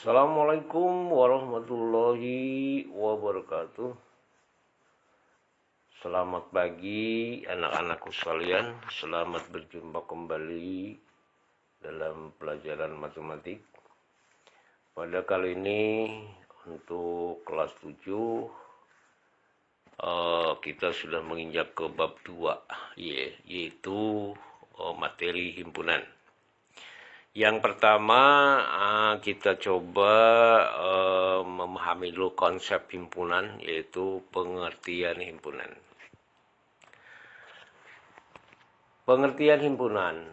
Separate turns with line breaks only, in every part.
Assalamualaikum warahmatullahi wabarakatuh. Selamat pagi anak-anakku sekalian. Selamat berjumpa kembali dalam pelajaran matematik. Pada kali ini untuk kelas 7 kita sudah menginjak ke bab 2 yaitu materi himpunan. Yang pertama kita coba memahami dulu konsep himpunan, yaitu pengertian himpunan. Pengertian himpunan.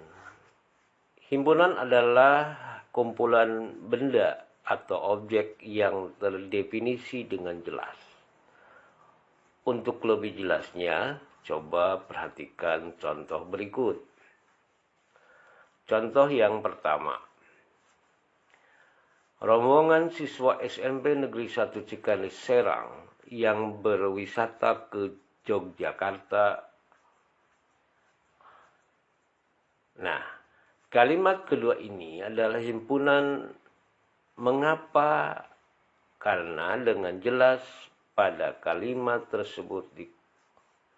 Himpunan adalah kumpulan benda atau objek yang terdefinisi dengan jelas. Untuk lebih jelasnya, coba perhatikan contoh berikut. Contoh yang pertama, rombongan siswa SMP Negeri 1 Cikanis Serang yang berwisata ke Yogyakarta. Nah, kalimat kedua ini adalah himpunan. Mengapa? Karena dengan jelas pada kalimat tersebut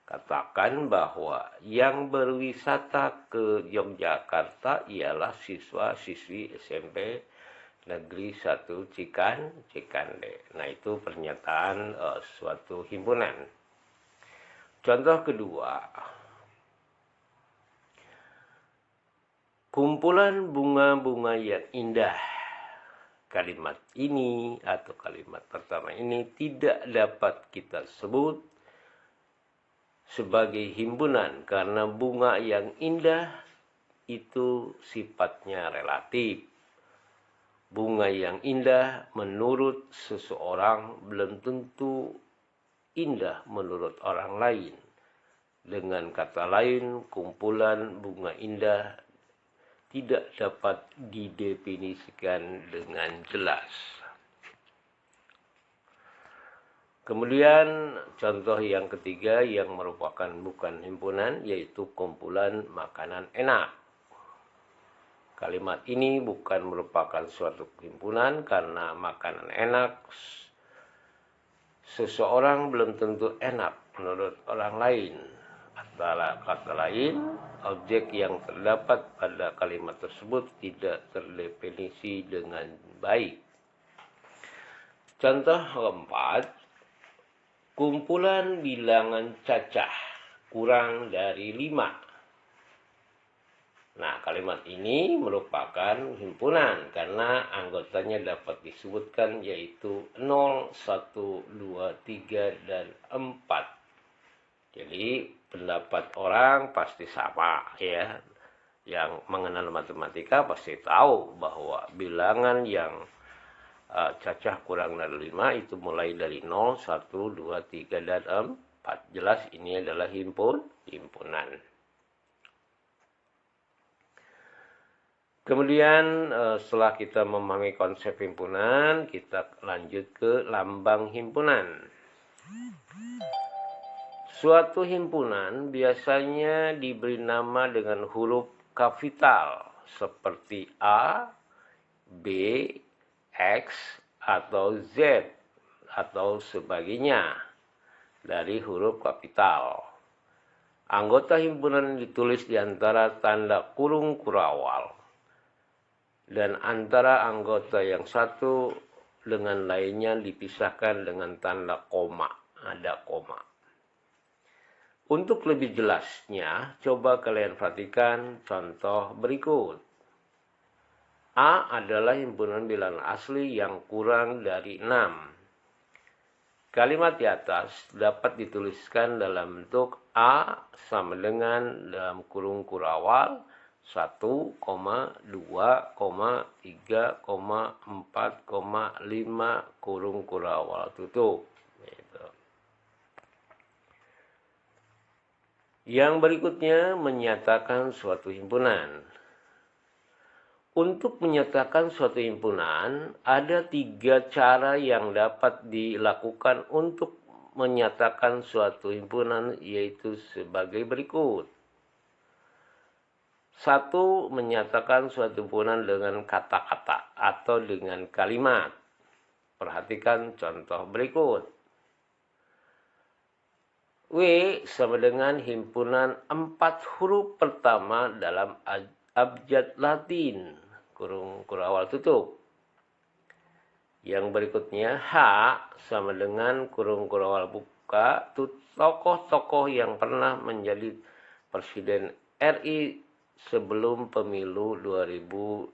katakan bahwa yang berwisata ke Yogyakarta ialah siswa-siswi SMP Negeri 1 Cikande. Nah, itu pernyataan suatu himpunan. Contoh kedua, kumpulan bunga-bunga yang indah. Kalimat ini atau kalimat pertama ini tidak dapat kita sebut sebagai himpunan karena bunga yang indah itu sifatnya relatif. Bunga yang indah menurut seseorang belum tentu indah menurut orang lain. Dengan kata lain, kumpulan bunga indah tidak dapat didefinisikan dengan jelas. Kemudian contoh yang ketiga yang merupakan bukan himpunan, yaitu kumpulan makanan enak. Kalimat ini bukan merupakan suatu himpunan karena makanan enak seseorang belum tentu enak menurut orang lain. Antara kata lain, objek yang terdapat pada kalimat tersebut tidak terdefinisi dengan baik. Contoh keempat, kumpulan bilangan cacah kurang dari 5. Nah, kalimat ini merupakan himpunan karena anggotanya dapat disebutkan yaitu 0, 1, 2, 3, dan 4. Jadi pendapat orang pasti sama ya. Yang mengenal matematika pasti tahu bahwa bilangan yang cacah kurang dari 5 itu mulai dari 0, 1, 2, 3, dan 4. Jelas ini adalah himpunan. Kemudian setelah kita memahami konsep himpunan, kita lanjut ke lambang himpunan. Suatu himpunan biasanya diberi nama dengan huruf kapital seperti A, B, X, atau Z, atau sebagainya dari huruf kapital. Anggota himpunan ditulis di antara tanda kurung kurawal dan antara anggota yang satu dengan lainnya dipisahkan dengan tanda koma. Ada koma. Untuk lebih jelasnya, coba kalian perhatikan contoh berikut. A adalah himpunan bilangan asli yang kurang dari 6. Kalimat di atas dapat dituliskan dalam bentuk A sama dengan dalam kurung kurawal 1, 2, 3, 4, 5 kurung kurawal tutup. Yang berikutnya menyatakan suatu himpunan. Untuk menyatakan suatu himpunan, ada 3 cara yang dapat dilakukan untuk menyatakan suatu himpunan, yaitu sebagai berikut. Satu, menyatakan suatu himpunan dengan kata-kata atau dengan kalimat. Perhatikan contoh berikut. W sama dengan himpunan 4 huruf pertama dalam abjad Latin, kurung awal tutup. Yang berikutnya, H sama dengan kurung awal buka, tokoh-tokoh yang pernah menjadi Presiden RI sebelum pemilu 2009.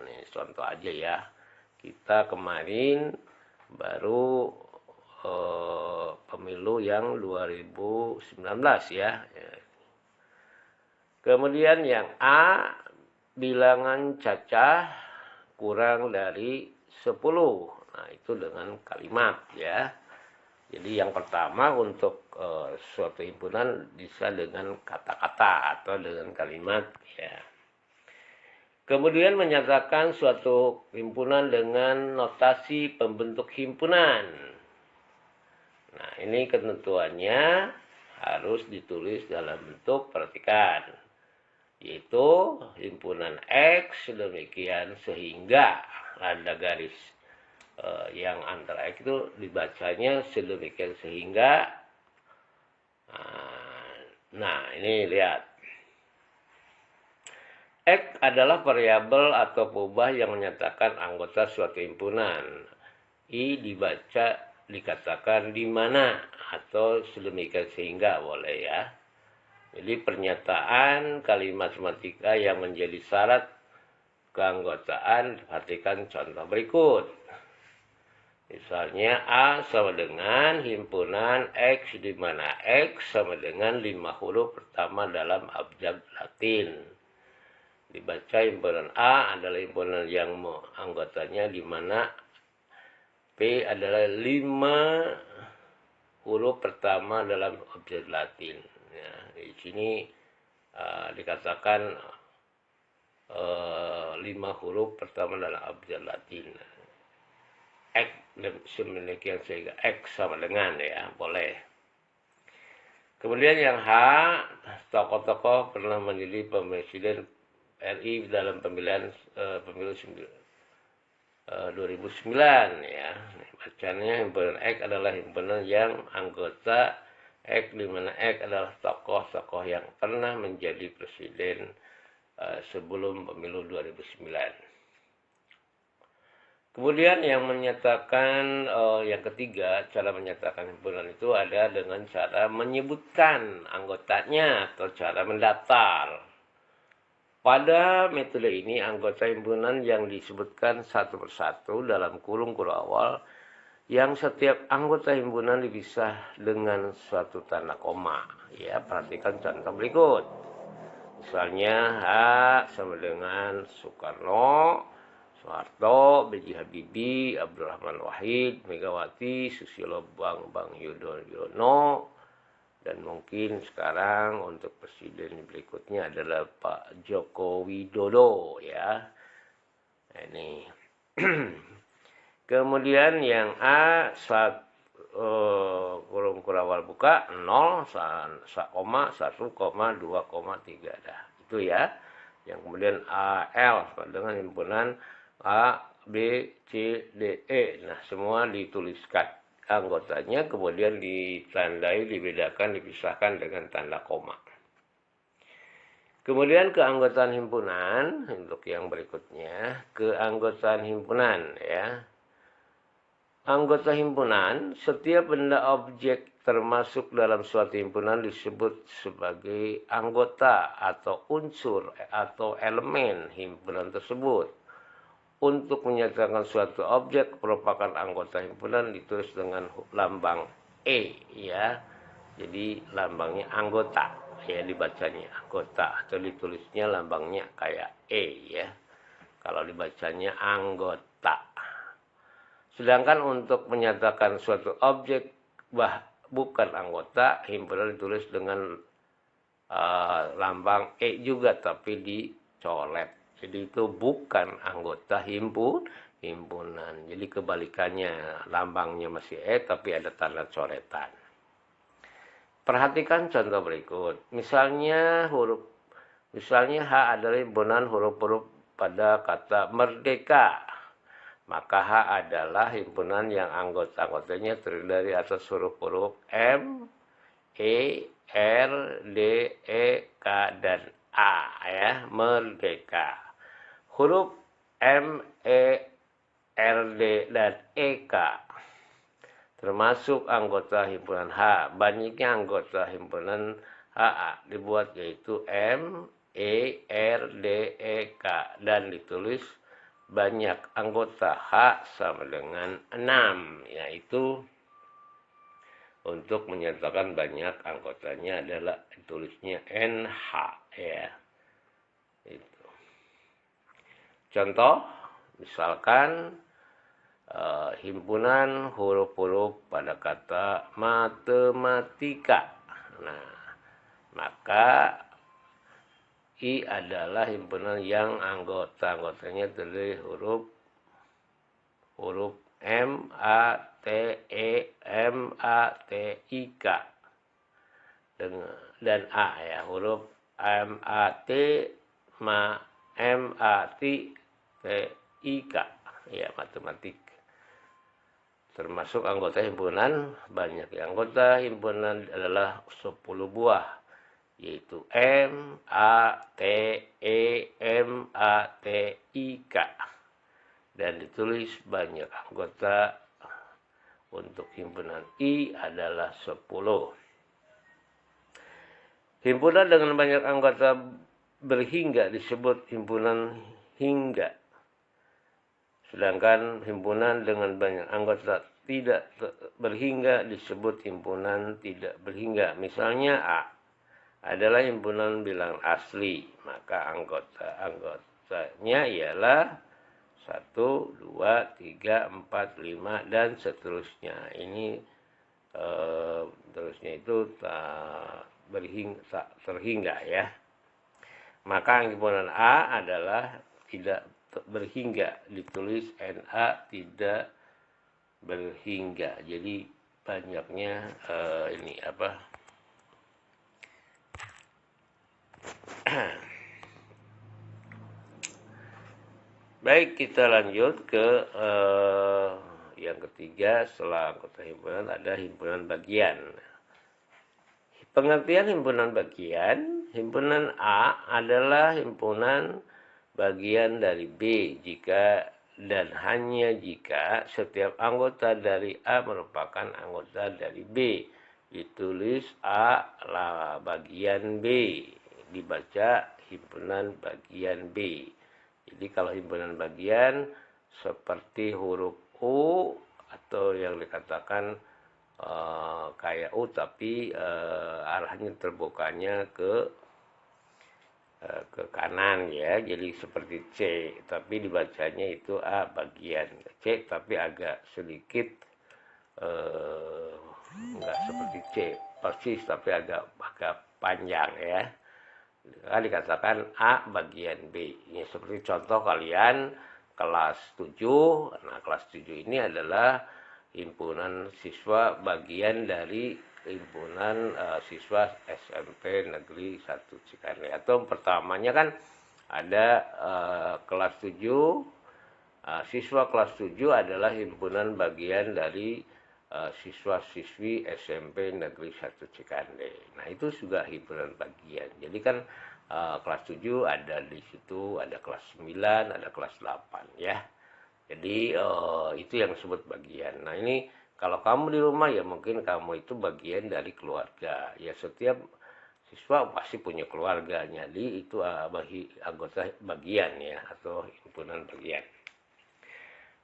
Ini contoh aja ya. Kita kemarin baru pemilu yang 2019 ya. Kemudian yang A, bilangan cacah kurang dari 10. Nah, itu dengan kalimat ya. Jadi yang pertama untuk suatu himpunan bisa dengan kata-kata atau dengan kalimat ya. Kemudian menyatakan suatu himpunan dengan notasi pembentuk himpunan. Nah, ini ketentuannya harus ditulis dalam bentuk, perhatikan, yaitu himpunan X demikian sehingga ada garis yang antara X itu dibacanya sedemikian sehingga. Nah, ini lihat. X adalah variabel atau peubah yang menyatakan anggota suatu himpunan. I dibaca dikatakan di mana atau sedemikian sehingga boleh ya. Jadi pernyataan kalimat matematika yang menjadi syarat keanggotaan, perhatikan contoh berikut. Misalnya A sama dengan himpunan X di mana X sama dengan 5 huruf pertama dalam abjad Latin. Dibaca himpunan A adalah himpunan yang anggotanya di mana P adalah 5 huruf pertama dalam abjad Latin. Ya, di sini dikatakan 5 huruf pertama dalam abjad Latin. X demikian sehingga X sama dengan ya, boleh. Kemudian yang H, tokoh-tokoh pernah menjadi presiden RI dalam pemilihan pemilu 2009 ya. Bacanya himpunan X adalah himpunan yang anggota X di mana X adalah tokoh-tokoh yang pernah menjadi presiden sebelum pemilu 2009. Kemudian yang menyatakan yang ketiga, cara menyatakan himpunan itu ada dengan cara menyebutkan anggotanya atau cara mendaftar. Pada metode ini, anggota himpunan yang disebutkan satu persatu dalam kurung awal, yang setiap anggota himpunan dipisah dengan suatu tanda koma. Ya, perhatikan contoh berikut. Misalnya H sama dengan Soekarno, Soeharto, B.J. Habibie, Abdurrahman Wahid, Megawati, Susilo Bambang Yudhoyono, dan mungkin sekarang untuk presiden berikutnya adalah Pak Joko Widodo ya. Ini. Kemudian yang A kurung awal buka 0, 1, 2,3 dah. Itu ya. Yang kemudian AL dengan himpunan A, B, C, D, E. Nah, semua dituliskan anggotanya, kemudian ditandai, dibedakan, dipisahkan dengan tanda koma. Kemudian keanggotaan himpunan, untuk yang berikutnya, keanggotaan himpunan ya. Anggota himpunan, setiap benda objek termasuk dalam suatu himpunan disebut sebagai anggota atau unsur atau elemen himpunan tersebut. Untuk menyatakan suatu objek merupakan anggota himpunan ditulis dengan lambang E ya. Jadi lambangnya anggota ya, dibacanya anggota atau ditulisnya lambangnya kayak E ya. Kalau dibacanya anggota. Sedangkan untuk menyatakan suatu objek bukan anggota, himpunan ditulis dengan lambang E juga tapi dicoret. Jadi itu bukan anggota himpunan. Jadi kebalikannya, lambangnya masih E tapi ada tanda coretan. Perhatikan contoh berikut. Misalnya huruf Misalnya H adalah himpunan huruf-huruf pada kata merdeka. Maka H adalah himpunan yang anggotanya terdiri dari atas huruf-huruf M, E, R, D, E, K, dan A, ya, merdeka. Huruf M, E, R, D, dan E, K termasuk anggota himpunan H. Banyaknya anggota himpunan HA dibuat yaitu M, E, R, D, E, K, dan ditulis banyak anggota H sama dengan 6, yaitu untuk menyatakan banyak anggotanya adalah tulisnya NH, ya. Itu. Contoh, misalkan himpunan huruf-huruf pada kata matematika. Nah, maka I adalah himpunan yang anggotanya terdiri huruf M, A, T, E, M, A, T, I, K dan A, ya, huruf M, A, T, M, A, T, T, I, K, ya, matematik. Termasuk anggota himpunan banyak. Anggota himpunan adalah 10 buah, yaitu M, A, T, E, M, A, T, I, K. Dan ditulis banyak anggota untuk himpunan I adalah 10. Himpunan dengan banyak anggota berhingga disebut himpunan hingga. Sedangkan himpunan dengan banyak anggota tidak berhingga disebut himpunan tidak berhingga. Misalnya A adalah himpunan bilangan asli, maka anggotanya ialah 1, 2, 3, 4, 5, dan seterusnya. Ini terusnya itu tak terhingga, ya. Maka himpunan A adalah tidak berhingga, ditulis NA tidak berhingga. Jadi banyaknya ini apa? Baik, kita lanjut ke yang ketiga. Setelah anggota himpunan ada himpunan bagian. Pengertian himpunan bagian, himpunan A adalah himpunan bagian dari B jika dan hanya jika setiap anggota dari A merupakan anggota dari B. Ditulis A lah bagian B, dibaca himpunan bagian B. Jadi kalau himpunan bagian seperti huruf U atau yang dikatakan kayak U tapi arahnya terbukanya ke kanan, ya, jadi seperti C tapi dibacanya itu A bagian, C tapi agak sedikit enggak seperti C persis tapi agak panjang, ya, dikatakan A bagian B. Ini seperti contoh kalian kelas 7. Nah, kelas 7 ini adalah himpunan siswa bagian dari himpunan siswa SMP Negeri 1 Cikande. Atau pertamanya kan ada kelas 7, siswa kelas 7 adalah himpunan bagian dari siswa-siswi SMP Negeri 1 Cikande. Nah, itu juga himpunan bagian. Jadi kan kelas 7 ada di situ, ada kelas 9, ada kelas 8, ya. Jadi itu yang disebut bagian. Nah, ini kalau kamu di rumah ya mungkin kamu itu bagian dari keluarga. Ya, setiap siswa pasti punya keluarganya. Jadi itu anggota bagian, ya, atau himpunan bagian.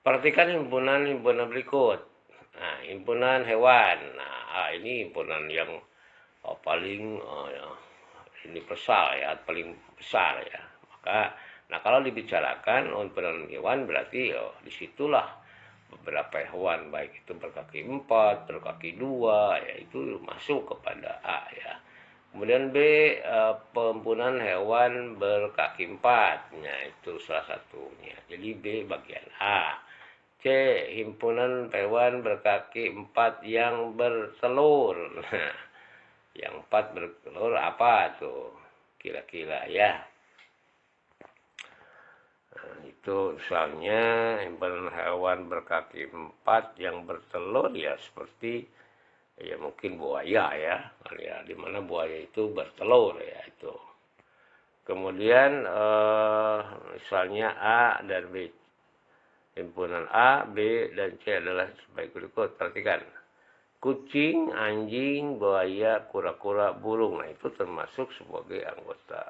Perhatikan himpunan berikut. Nah, himpunan hewan. Nah, ini himpunan yang paling universal, ya, paling besar, ya. Nah, kalau dibicarakan himpunan hewan berarti disitulah beberapa hewan, baik itu berkaki 4, berkaki 2, ya, itu masuk kepada A, ya. Kemudian B, himpunan hewan berkaki 4, nah itu salah satunya. Jadi B bagian A. C, himpunan hewan berkaki 4 yang bertelur. Nah, yang 4 bertelur apa tuh? kira-kira ya. Nah, itu misalnya himpunan hewan berkaki 4 yang bertelur ya seperti ya mungkin buaya ya, di mana buaya itu bertelur ya itu. Kemudian misalnya A dan B, himpunan A, B, dan C adalah sebagai berikut. Perhatikan, kucing, anjing, buaya, kura-kura, burung. Nah itu termasuk sebagai anggota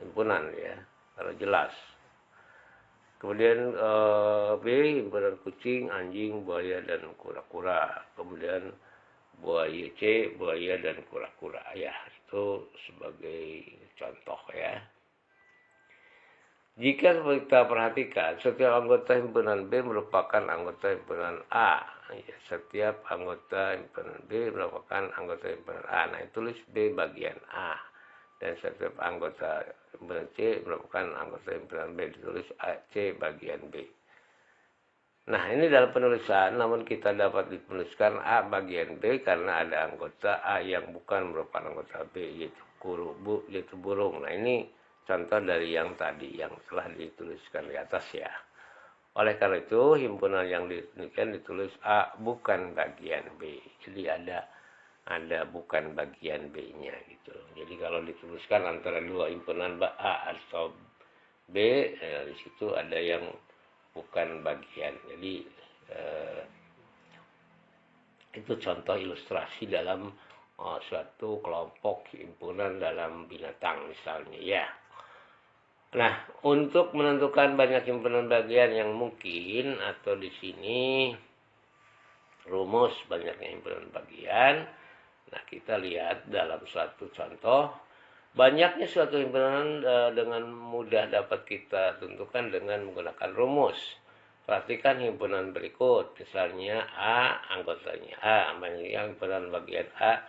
himpunan ya, kalau jelas. Kemudian B, himpunan kucing, anjing, buaya, dan kura-kura. Kemudian buaya C, buaya, dan kura-kura. Ya, itu sebagai contoh ya. Jika kita perhatikan, setiap anggota himpunan B merupakan anggota himpunan A. Ya, setiap anggota himpunan B merupakan anggota himpunan A. Nah, tulis B bagian A. Dan setiap anggota himpunan C merupakan anggota himpunan B. Ditulis C bagian B. Nah, ini dalam penulisan, namun kita dapat dituliskan A bagian B karena ada anggota A yang bukan merupakan anggota B, yaitu burung. Nah, ini contoh dari yang tadi, yang telah dituliskan di atas ya. Oleh karena itu, himpunan yang demikian ditulis A bukan bagian B. Jadi ada bukan bagian B-nya gitu. Jadi kalau dituliskan antara dua himpunan A atau B, di situ ada yang bukan bagian. Jadi itu contoh ilustrasi dalam suatu kelompok himpunan dalam binatang misalnya ya. Nah, untuk menentukan banyak himpunan bagian yang mungkin atau di sini rumus banyaknya himpunan bagian. Nah, kita lihat dalam suatu contoh, banyaknya suatu himpunan dengan mudah dapat kita tentukan dengan menggunakan rumus. Perhatikan himpunan berikut, misalnya A, anggotanya A, yang himpunan bagian A,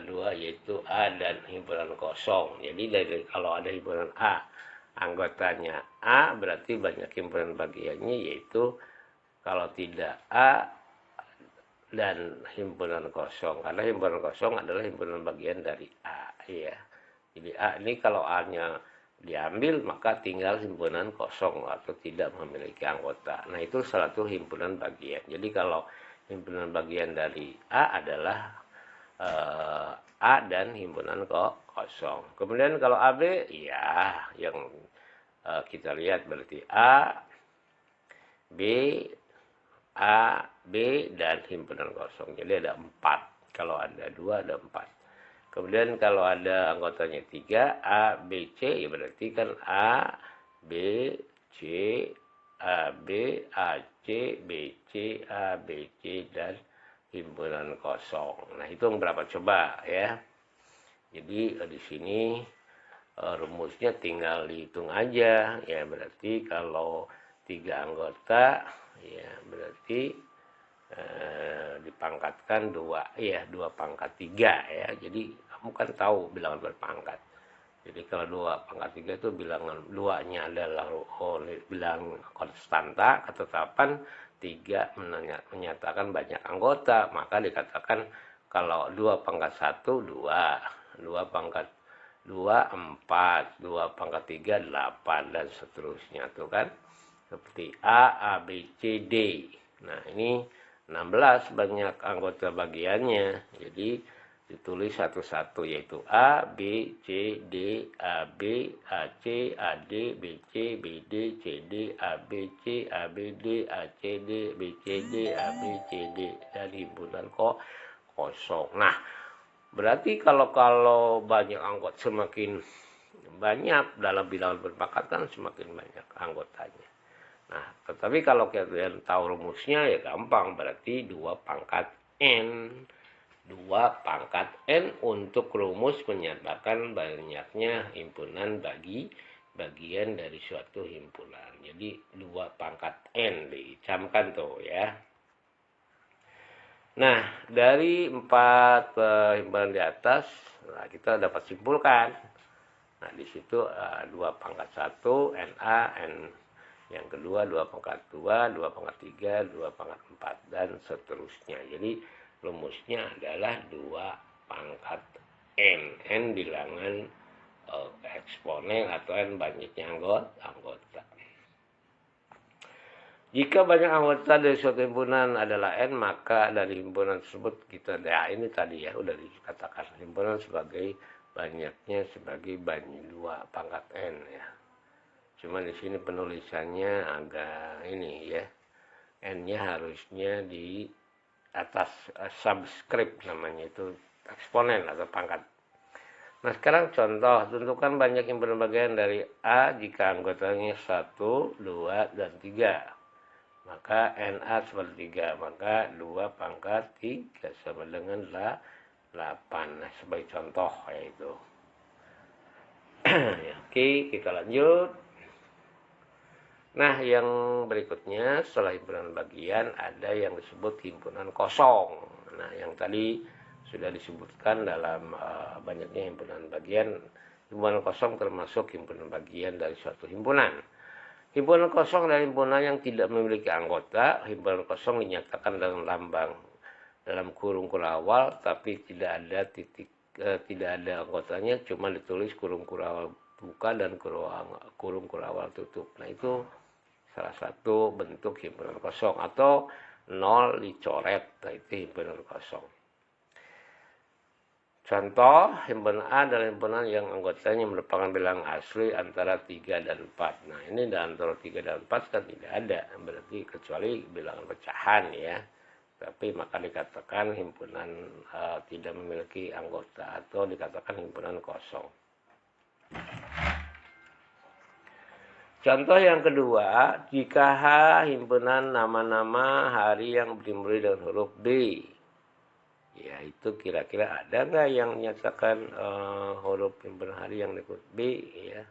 2 yaitu A dan himpunan kosong. Jadi kalau ada himpunan A, anggotanya A, berarti banyak himpunan bagiannya yaitu kalau tidak A dan himpunan kosong. Karena himpunan kosong adalah himpunan bagian dari A ya. Jadi A ini kalau A-nya diambil maka tinggal himpunan kosong atau tidak memiliki anggota. Nah, itu salah satu himpunan bagian. Jadi kalau himpunan bagian dari A adalah A dan himpunan kosong. Kemudian kalau AB ya yang kita lihat berarti A, B, A, B, dan himpunan kosong. Jadi ada 4. Kalau ada 2 ada 4. Kemudian kalau ada anggotanya 3, A, B, C, ya berarti kan A, B, C, A, B, A, C, B, C, A, B, C, dan himpunan kosong. Nah, itu berapa coba ya. Jadi di sini rumusnya tinggal dihitung aja ya, berarti kalau 3 anggota ya berarti dipangkatkan 2 ya, 2 pangkat 3 ya. Jadi kamu kan tahu bilangan berpangkat. Jadi kalau 2 pangkat 3 itu bilangan 2-nya adalah bilangan konstanta, ketetapan. 3 menyatakan banyak anggota, maka dikatakan kalau 2 pangkat 1 2, 2 pangkat 2 4, 2 pangkat 3 8, dan seterusnya tuh kan. Seperti A, B, C, D. Nah, ini 16 banyak anggota bagiannya. Jadi ditulis satu-satu yaitu A, B, C, D, A, B, A, C, A, D, B, C, B, D, C, D, A, B, C, A, B, D, A, C, D, B, C, D, A, B, C, D, dan himpunan kosong. Nah, berarti kalau banyak anggota, semakin banyak dalam bilangan berpangkat kan semakin banyak anggotanya. Nah, tetapi kalau kalian tahu rumusnya ya gampang, berarti 2 pangkat N. 2 pangkat N untuk rumus menyatakan banyaknya himpunan bagi bagian dari suatu himpunan. Jadi 2 pangkat N dicamkan tuh ya. Nah, dari 4 himpunan di atas, nah, kita dapat simpulkan. Nah, di situ 2 pangkat 1, NA, N yang kedua 2 pangkat 2, 2 pangkat 3, 2 pangkat 4, dan seterusnya. Jadi rumusnya adalah 2 pangkat N. N bilangan eksponen atau N banyaknya anggota. Jika banyak anggota dari suatu himpunan adalah N, maka dari himpunan tersebut kita, ya ini tadi ya udah dikatakan himpunan sebagai banyaknya sebagai dua pangkat N ya. Cuma di sini penulisannya agak ini ya, N-nya harusnya di atas subscript, namanya itu eksponen atau pangkat. Nah sekarang contoh, tentukan banyak himpunan bagian dari A jika anggotanya 1, 2, dan 3. Maka NA seperti 3, maka 2 pangkat 3 sama dengan 8. Nah, sebagai contoh yaitu. Oke, kita lanjut. Nah, yang berikutnya setelah himpunan bagian ada yang disebut himpunan kosong. Nah, yang tadi sudah disebutkan dalam banyaknya himpunan bagian. Himpunan kosong termasuk himpunan bagian dari suatu himpunan. Himpunan kosong adalah himpunan yang tidak memiliki anggota. Himpunan kosong dinyatakan dalam lambang dalam kurung awal, tapi tidak ada anggotanya, cuma ditulis kurung awal buka dan kurung awal tutup. Nah itu salah satu bentuk himpunan kosong, atau nol dicoret. Nah itu himpunan kosong. Contoh, himpunan A adalah himpunan yang anggotanya merupakan bilangan asli antara 3 dan 4. Nah, ini antara 3 dan 4 kan tidak ada, berarti kecuali bilangan pecahan ya. Tapi maka dikatakan himpunan tidak memiliki anggota atau dikatakan himpunan kosong. Contoh yang kedua, jika H himpunan nama-nama hari yang dimulai dengan huruf B. Ya itu kira-kira ada nggak yang menyatakan huruf himpunan hari yang disebut B ya?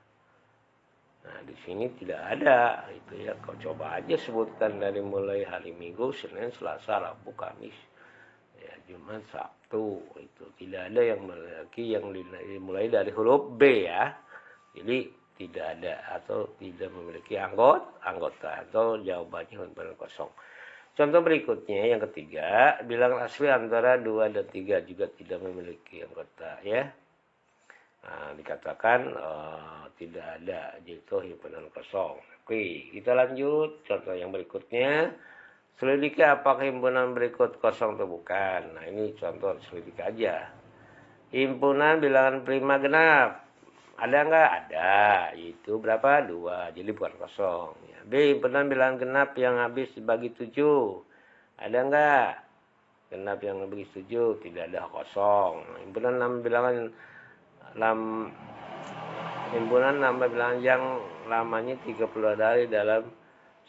Nah di sini tidak ada itu ya. Kau coba aja sebutkan dari mulai hari Minggu, Senin, Selasa, Rabu, Kamis, ya Jumat, Sabtu, itu tidak ada yang memiliki yang dimulai dari huruf B ya. Jadi tidak ada atau tidak memiliki anggota atau jawabannya himpunan kosong. Contoh berikutnya yang ketiga, bilangan asli antara 2 dan 3 juga tidak memiliki anggota ya. Nah, dikatakan tidak ada, yaitu himpunan kosong. Oke, kita lanjut. Contoh yang berikutnya, selidiki apakah himpunan berikut kosong atau bukan. Nah, ini contoh selidiki aja. Himpunan bilangan prima genap. Ada nggak? Ada. Itu berapa? 2. Jadi bukan kosong. Ya. B. Himpunan bilangan genap yang habis dibagi 7. Ada nggak? Genap yang dibagi 7. Tidak ada, kosong. Himpunan nambah bilangan yang lamanya 30 hari dalam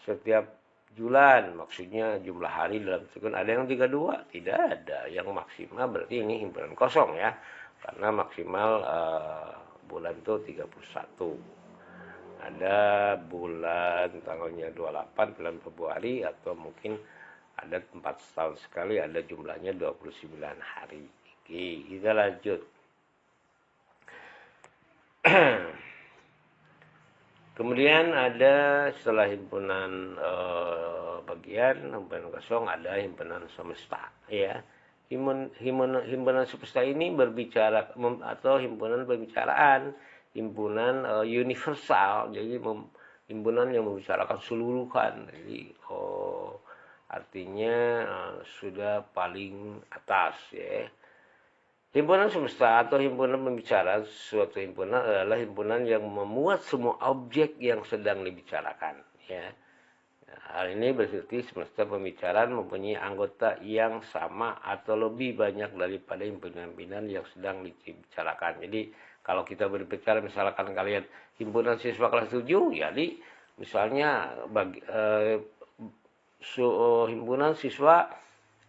setiap bulan. Maksudnya jumlah hari dalam setahun. Ada yang 32? Tidak ada. Yang maksimal berarti ini himpunan kosong ya. Karena maksimal bulan itu 31. Ada bulan tanggalnya 28 bulan Februari, atau mungkin ada 4 tahun sekali, ada jumlahnya 29 hari. Oke, kita lanjut. Kemudian ada setelah himpunan bagian, himpunan kosong, ada himpunan semesta ya. Himpunan semesta ini berbicara atau himpunan pembicaraan, himpunan universal, jadi himpunan yang membicarakan seluruhan. Jadi artinya sudah paling atas ya. Himpunan semesta atau himpunan pembicara, suatu himpunan adalah himpunan yang memuat semua objek yang sedang dibicarakan ya. Hal ini berarti semesta pembicaraan mempunyai anggota yang sama atau lebih banyak daripada himpunan-himpunan yang sedang dibicarakan. Jadi kalau kita berbicara misalkan kalian himpunan siswa kelas 7, jadi misalnya himpunan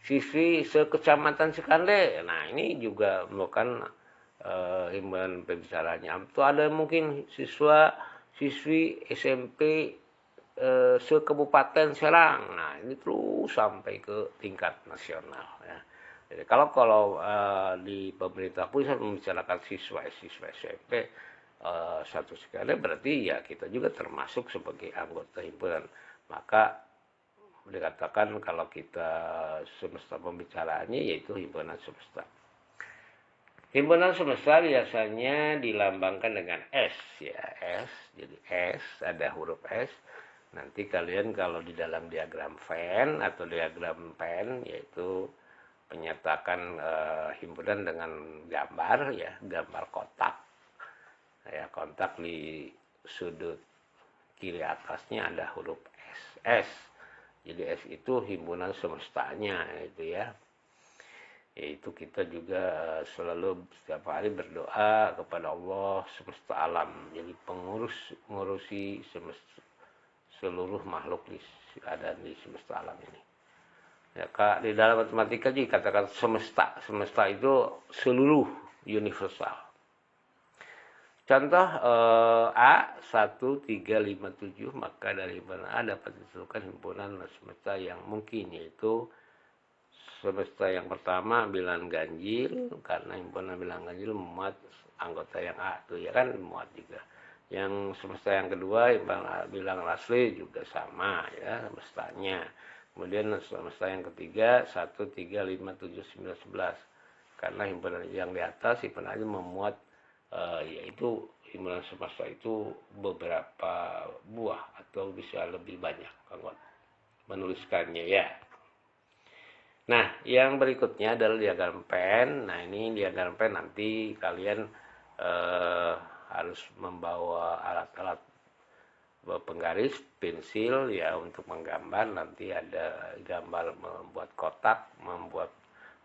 siswi sekecamatan Sekande. Nah ini juga merupakan himpunan pembicaraannya. Itu ada mungkin siswi SMP sekabupaten Serang. Nah ini terus sampai ke tingkat nasional ya. Jadi kalau di pemerintah pusat membicarakan siswa SMP satu sekali, berarti ya kita juga termasuk sebagai anggota himpunan. Maka dikatakan kalau kita semesta pembicaraannya yaitu himpunan semesta. Himpunan semesta biasanya dilambangkan dengan S ya, S. Jadi S, ada huruf S. Nanti kalian kalau di dalam diagram Venn atau diagram pen, yaitu menyatakan himpunan dengan gambar ya, gambar kotak. Ya, kotak di sudut kiri atasnya ada huruf S. S. Jadi S itu himpunan semestanya itu ya. Yaitu kita juga selalu setiap hari berdoa kepada Allah semesta alam, jadi mengurusi seluruh makhluk ada di semesta alam ini ya Kak. Di dalam matematika juga katakan semesta itu seluruh universal. Contoh A1357, maka dari himpunan A dapat ditentukan himpunan semesta yang mungkin, yaitu semesta yang pertama bilangan ganjil, karena himpunan bilangan ganjil memuat anggota yang A tuh ya kan, memuat juga. Yang semesta yang kedua bilangan asli juga sama ya semestanya. Kemudian semesta yang ketiga 1, 3, 5, 7, 9, 11. Karena himpunan yang di atas himpunan itu memuat yaitu himpunan semesta itu beberapa buah atau bisa lebih banyak anggota menuliskannya ya. Nah, yang berikutnya adalah diagram pen. Nah, ini diagram pen nanti kalian harus membawa alat-alat penggaris, pensil ya untuk menggambar. Nanti ada gambar membuat kotak, membuat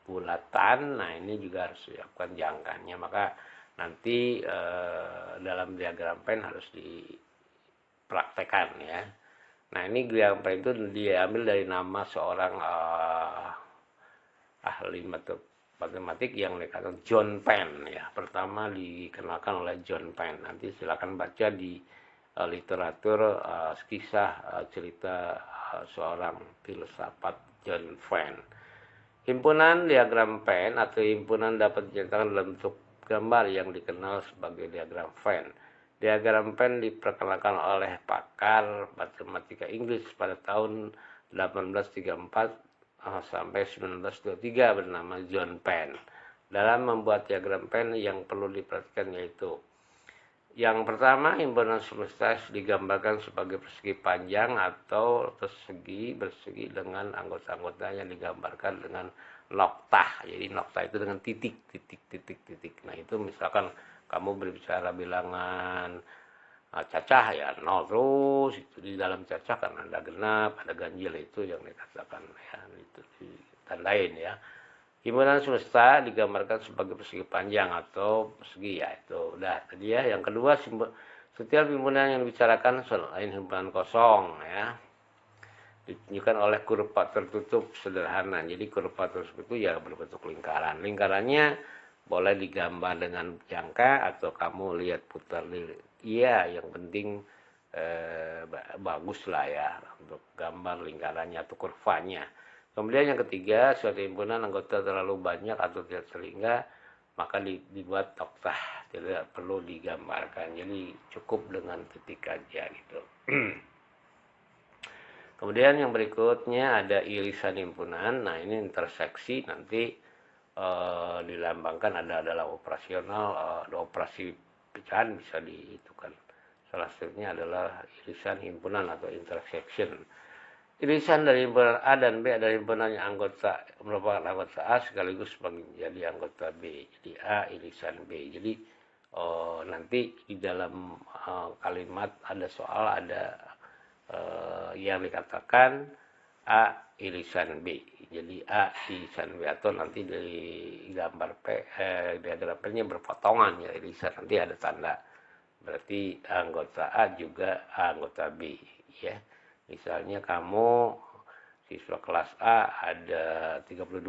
bulatan. Nah, ini juga harus siapkan jangkanya. Maka nanti dalam diagram pen harus dipraktekkan ya. Nah, ini diagram pen itu diambil dari nama seorang ahli matematik yang dikatakan John Penn ya. Pertama dikenalkan oleh John Penn. Nanti silakan baca di literatur kisah cerita seorang filsafat John Penn. Himpunan diagram Venn atau himpunan dapat dinyatakan dalam bentuk gambar yang dikenal sebagai diagram Venn. Diagram Venn diperkenalkan oleh pakar matematika Inggris pada tahun 1834 sampai 1923 bernama John Penn. Dalam membuat diagram Venn yang perlu diperhatikan yaitu yang pertama, himpunan semesta digambarkan sebagai persegi panjang atau bersegi dengan anggota-anggota yang digambarkan dengan noktah. Jadi noktah itu dengan titik. Nah, itu misalkan kamu berbicara bilangan cacah ya 0 terus, itu di dalam cacah kan ada genap, ada ganjil, itu yang dikatakan ya, itu ditandain ya. Himpunan semesta digambarkan sebagai persegi panjang atau persegi ya, itu udah tadi ya. Yang kedua, setiap himpunan yang dibicarakan selain himpunan kosong ya ditunjukkan oleh kurva tertutup sederhana. Jadi kurva tersebut itu ya berbentuk lingkaran. Lingkarannya boleh digambar dengan jangka atau kamu lihat putar iya, yang penting bagus lah ya untuk gambar lingkarannya atau kurvanya. Kemudian yang ketiga, suatu himpunan anggota terlalu banyak atau tidak sehingga maka dibuat noktah, tidak perlu digambarkan. Jadi cukup dengan titik aja gitu. Kemudian yang berikutnya ada irisan himpunan. Nah, ini interseksi nanti dilambangkan adalah operasional, operasi pecahan bisa dihitungkan. Salah satunya adalah irisan himpunan atau intersection. Irisan dari himpunan A dan B adalah himpunan yang merupakan anggota A sekaligus menjadi anggota B. Jadi A irisan B. Jadi nanti di dalam kalimat ada soal, ada yang dikatakan A irisan B. Jadi A irisan B, atau nanti dari gambar diagram P-nya berpotongan ya, irisan nanti ada tanda. Berarti anggota A juga anggota B ya. Misalnya kamu siswa kelas A ada 32.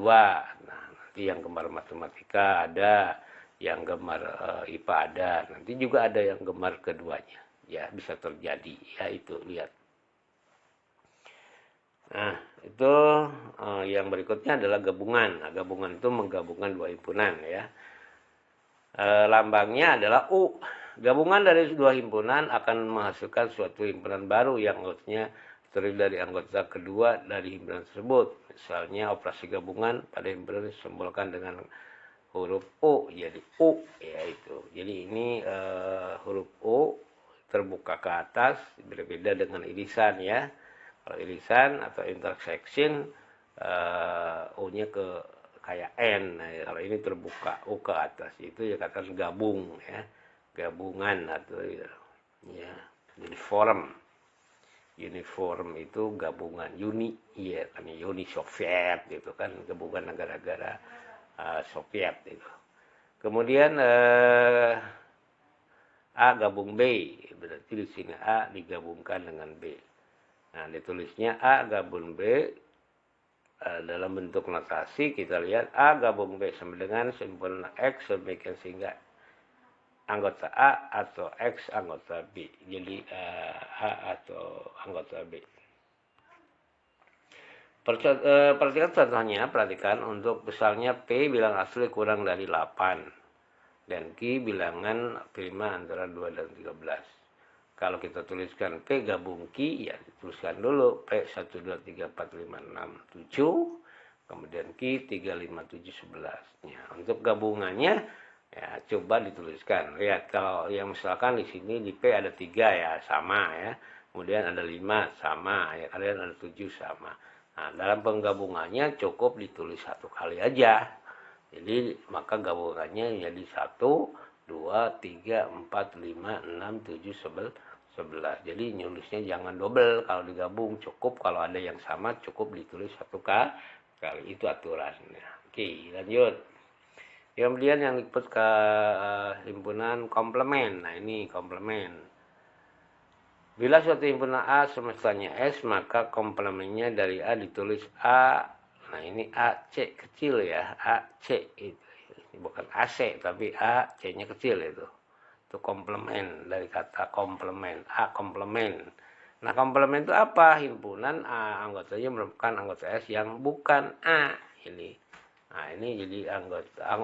Nah, nanti yang gemar matematika ada, yang gemar IPA ada, nanti juga ada yang gemar keduanya. Ya, bisa terjadi. Ya, itu lihat. Nah, itu yang berikutnya adalah gabungan. Nah, gabungan itu menggabungkan dua himpunan ya. Lambangnya adalah U. Gabungan dari dua himpunan akan menghasilkan suatu himpunan baru yang anggotanya terdiri dari anggota kedua dari himpunan tersebut. Misalnya operasi gabungan pada himpunan disimbolkan dengan huruf O jadi U ya itu. Jadi ini huruf O terbuka ke atas, berbeda dengan irisan ya. Kalau irisan atau intersection O-nya ke kayak N. Nah, kalau ini terbuka U ke atas itu ya katakan gabung ya. Gabungan atau ya uniform. Uniform itu gabungan Uni ya kan Uni Soviet gitu kan, gabungan negara-negara Soviet itu. Kemudian A gabung B, berarti di sini A digabungkan dengan B. Nah, ditulisnya A gabung B dalam bentuk notasi kita lihat A gabung B sama dengan simpulan X demikian sehingga anggota A atau X anggota B. Jadi A atau anggota B. Perhatikan contohnya, perhatikan untuk misalnya P bilang asli kurang dari 8 dan Q bilangan prima antara 2 dan 13. Kalau kita tuliskan P gabung Q, ya dituliskan dulu P 1, 2, 3, 4, 5, 6, 7, kemudian Q 3, 5, 7, 11. Ya, untuk gabungannya ya coba dituliskan. Lihat kalau yang misalkan di sini di P ada 3 ya sama ya, kemudian ada 5 sama, ya kalian ada 7 sama. Nah, dalam penggabungannya cukup ditulis satu kali aja. Jadi maka gabungannya jadi 1, 2, 3, 4, 5, 6, 7, 11. Jadi nulisnya jangan double. Kalau digabung cukup, kalau ada yang sama cukup ditulis satu kali. Itu aturannya. Oke, lanjut. Kemudian yang ikut ke himpunan komplement. Nah, ini komplement. Bila suatu himpunan A semestanya S, maka komplemennya dari A ditulis A. Nah, ini AC kecil ya, AC itu. Bukan AC, tapi A, C-nya kecil itu. Itu komplement, dari kata komplement, A komplement. Nah, komplement itu apa? Himpunan A, anggotanya merupakan anggota S yang bukan A. Ini. Nah, ini jadi anggota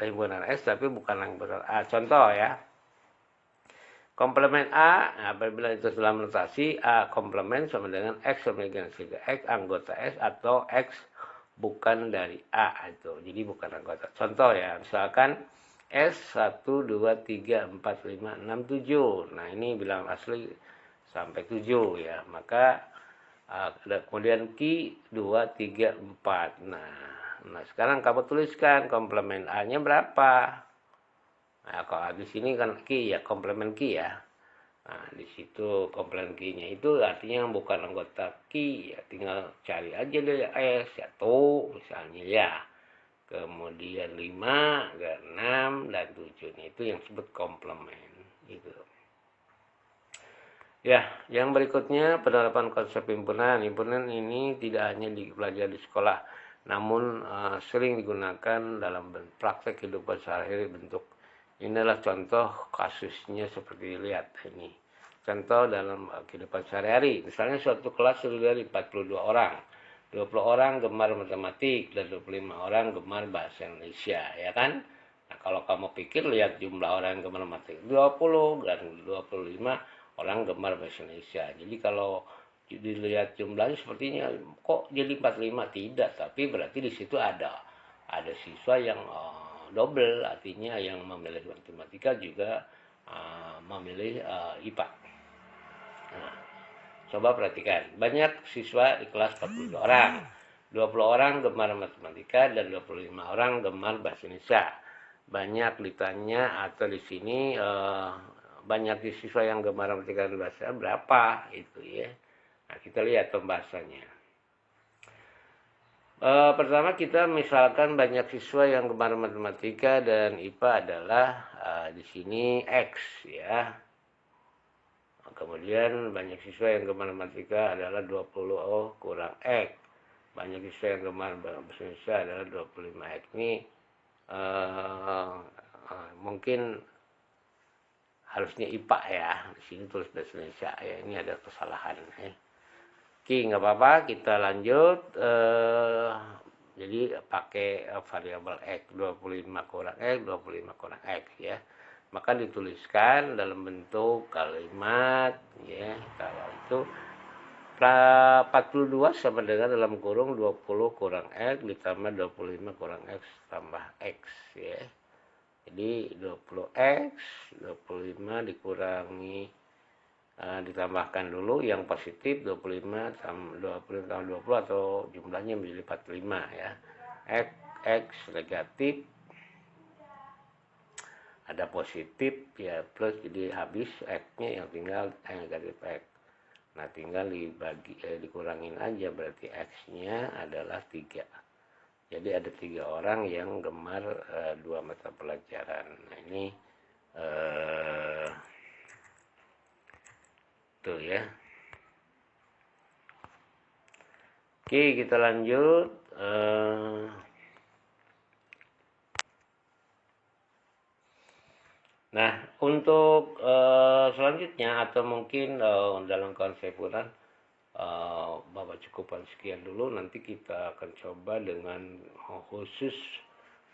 himpunan S, tapi bukan anggota A. Contoh ya. Komplement A, apabila itu dalam notasi A komplement sama dengan X sama dengan sigma X anggota S atau X bukan dari A itu. Jadi bukan anggota. Contoh ya, misalkan S 1, 2, 3, 4, 5, 6, 7. Nah, ini bilang asli sampai 7 ya. Maka kemudian Q 2, 3, 4. Nah, sekarang kamu tuliskan komplement A-nya berapa? Nah, kalau di sini kan Q ya, komplement Q ya. Nah, di situ komplement Q-nya itu artinya bukan anggota Q ya, tinggal cari aja dari S ya, tuh misalnya ya. Kemudian 5, 6 dan 7 itu yang disebut komplement gitu. Ya, yang berikutnya penerapan konsep himpunan. Himpunan ini tidak hanya dipelajari di sekolah, namun sering digunakan dalam praktek kehidupan sehari-hari bentuk. Inilah contoh kasusnya seperti dilihat ini. Contoh dalam kehidupan sehari-hari. Misalnya suatu kelas terdiri dari 42 orang. 20 orang gemar matematik dan 25 orang gemar bahasa Indonesia, ya kan? Nah, kalau kamu pikir lihat jumlah orang yang gemar matematik 20 dan 25 orang gemar bahasa Indonesia. Jadi kalau dilihat jumlahnya sepertinya kok jadi 45 tidak, tapi berarti di situ ada siswa yang double, artinya yang memilih matematika juga memilih IPA. Nah, coba perhatikan, banyak siswa di kelas 42 orang, 20 orang gemar matematika dan 25 orang gemar bahasa Indonesia. Banyak ditanya atau di sini banyak siswa yang gemar matematika dan bahasa berapa itu ya. Nah, kita lihat pembahasannya. Pertama kita misalkan banyak siswa yang gemar matematika dan IPA adalah di sini X ya. Kemudian banyak siswa yang gemar matematika adalah 20 kurang X. Banyak siswa yang gemar bahasa Indonesia adalah 25 X. Ini mungkin harusnya IPA ya. Di sini tulis bahasa Indonesia ya. Ini ada kesalahan ya. Oke, nggak apa-apa, kita lanjut. Jadi pakai variabel X 25 kurang X, 25 kurang X ya. Maka dituliskan dalam bentuk kalimat ya. Kalau itu 42 sama dengan dalam kurung 20 kurang X ditambah 25 kurang X tambah X ya. Jadi 20X, 25 dikurangi, ditambahkan dulu yang positif 25 tambah 20 atau jumlahnya menjadi 45 ya. X negatif, ada positif ya plus, jadi habis X-nya yang tinggal negatif X. Nah, tinggal dikurangin aja, berarti X-nya adalah 3. Jadi ada 3 orang yang gemar 2 mata pelajaran. Nah, ini tuh ya. Oke, kita lanjut. Nah, untuk selanjutnya atau mungkin dalam konsep Bapak cukupkan sekian dulu. Nanti kita akan coba dengan khusus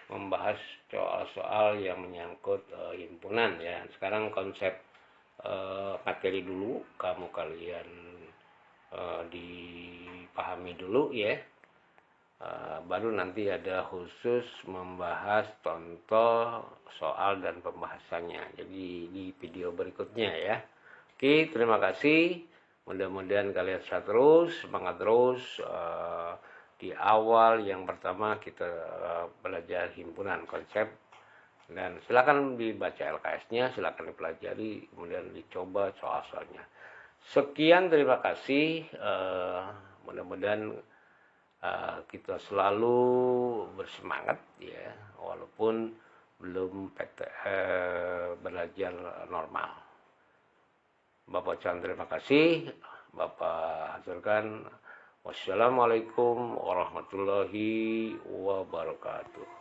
membahas soal-soal yang menyangkut himpunan ya. Sekarang konsep materi dulu, kalian dipahami dulu ya. Baru nanti ada khusus membahas contoh soal dan pembahasannya. Jadi di video berikutnya ya. Oke, terima kasih. Mudah-mudahan kalian terus semangat terus. Di awal yang pertama kita belajar himpunan konsep, dan silakan dibaca LKS-nya, silakan dipelajari, kemudian dicoba soal-soalnya. Sekian, terima kasih. Mudah-mudahan kita selalu bersemangat ya, walaupun belum belajar normal. Bapak ucapkan terima kasih. Bapak haturkan. Wassalamualaikum warahmatullahi wabarakatuh.